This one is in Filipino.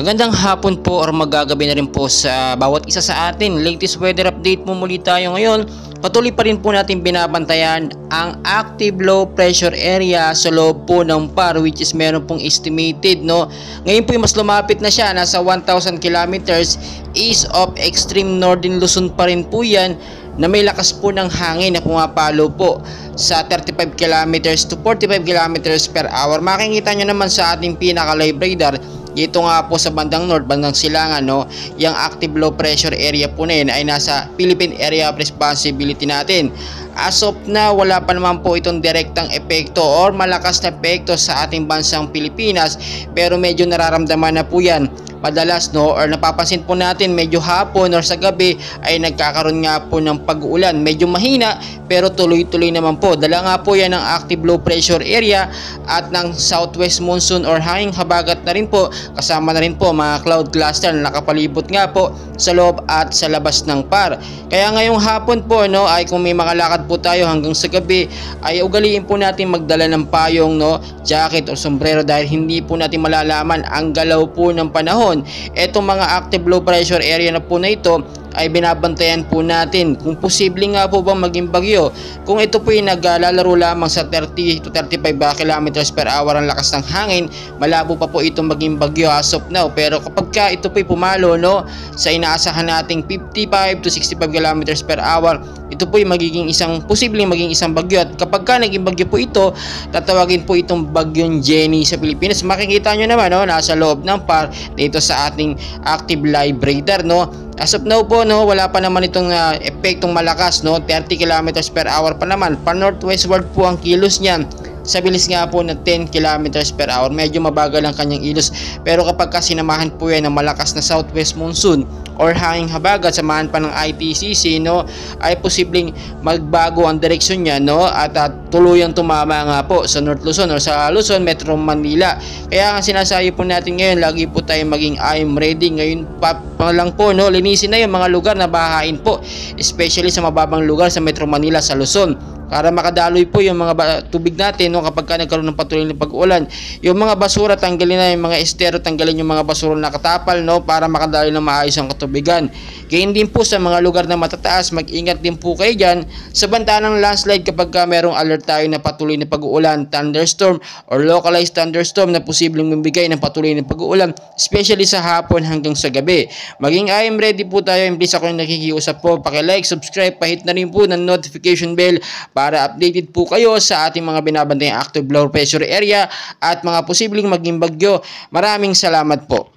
Magandang hapon po or magagabi na rin po sa bawat isa sa atin. Latest weather update po muli tayo ngayon. Patuloy pa rin po natin binabantayan ang active low pressure area sa loob po ng PAR, which is meron pong estimated, no. Ngayon po mas lumapit na siya, nasa 1,000 kilometers east of extreme northern Luzon pa rin po yan, na may lakas po ng hangin na pumapalo po sa 35 kilometers to 45 kilometers per hour. Makikita nyo naman sa ating pinaka-live radar, dito nga po sa bandang north, bandang silangan, no, yung active low pressure area po na yun ay nasa Philippine Area of Responsibility natin. As of now, wala pa naman po itong direktang epekto or malakas na epekto sa ating bansang Pilipinas, pero medyo nararamdaman na po yan madalas, no, or napapansin po natin medyo hapon or sa gabi ay nagkakaroon nga po ng pag-uulan. Medyo mahina pero tuloy-tuloy naman po. Dala nga po yan ng active low pressure area at ng southwest monsoon or hanging habagat na rin po, kasama na rin po mga cloud cluster na nakapalibot nga po sa loob at sa labas ng PAR. Kaya ngayong hapon po, no, ay kung may mga lakad po tayo hanggang sa gabi, ay ugaliin po natin magdala ng payong, no, jacket o sombrero, dahil hindi po natin malalaman ang galaw po ng panahon. Etong mga active low pressure area na po na ito ay binabantayan po natin kung posible nga po bang maging bagyo. Kung ito po ay naglalaro lamang sa 30 to 35 kilometers per hour ang lakas ng hangin, malabo pa po itong maging bagyo as of now. Pero kapag ka ito po ay pumalo, no, sa inaasahan nating 55 to 65 kilometers per hour, ito po ay magiging posibleng maging isang bagyo. At kapag ka naging bagyo po ito, tatawagin po itong bagyong Jenny sa Pilipinas. Makikita nyo naman, no, nasa loob ng PAR dito sa ating active live radar, no. As of now po, no, wala pa naman itong epektong malakas, no. 30 kilometers per hour pa naman. Pa northwestward po ang kilos niyan, sa bilis nga po na 10 kilometers per hour. Medyo mabagal ang kanyang ilos, pero kapag sinamahan po yan ng malakas na southwest monsoon or hanging habagat, samahan pa ng ITCC, no, ay posibleng magbago ang direksyon niya, no, at tuluyang tumama nga po sa North Luzon or sa Luzon, Metro Manila. Kaya ang sinasabi po natin ngayon, lagi po tayo maging I'm ready. Ngayon pa lang po, no, linisin na yung mga lugar na bahain po, especially sa mababang lugar sa Metro Manila, sa Luzon, para makadaloy po yung mga tubig natin, no, kapag nagkaroon ng patuloy na pag-ulan. Yung mga basura, tanggalin na, yung mga estero, tanggalin yung mga basura na nakatapal, no, para makadaloy ng maayos ang katubigan. Gayun din po sa mga lugar na matataas, mag-ingat din po kayo dyan sa banta ng landslide kapag merong alert tayo na patuloy na pag-uulan, thunderstorm or localized thunderstorm na posibleng magbigay ng patuloy na pag-uulan, especially sa hapon hanggang sa gabi. Maging I am ready po tayo. Please, ako yung nakikiusap po, paki-like, subscribe, pahit na rin po ng notification bell para updated po kayo sa ating mga binabantayang active low pressure area at mga posibleng maging bagyo. Maraming salamat po.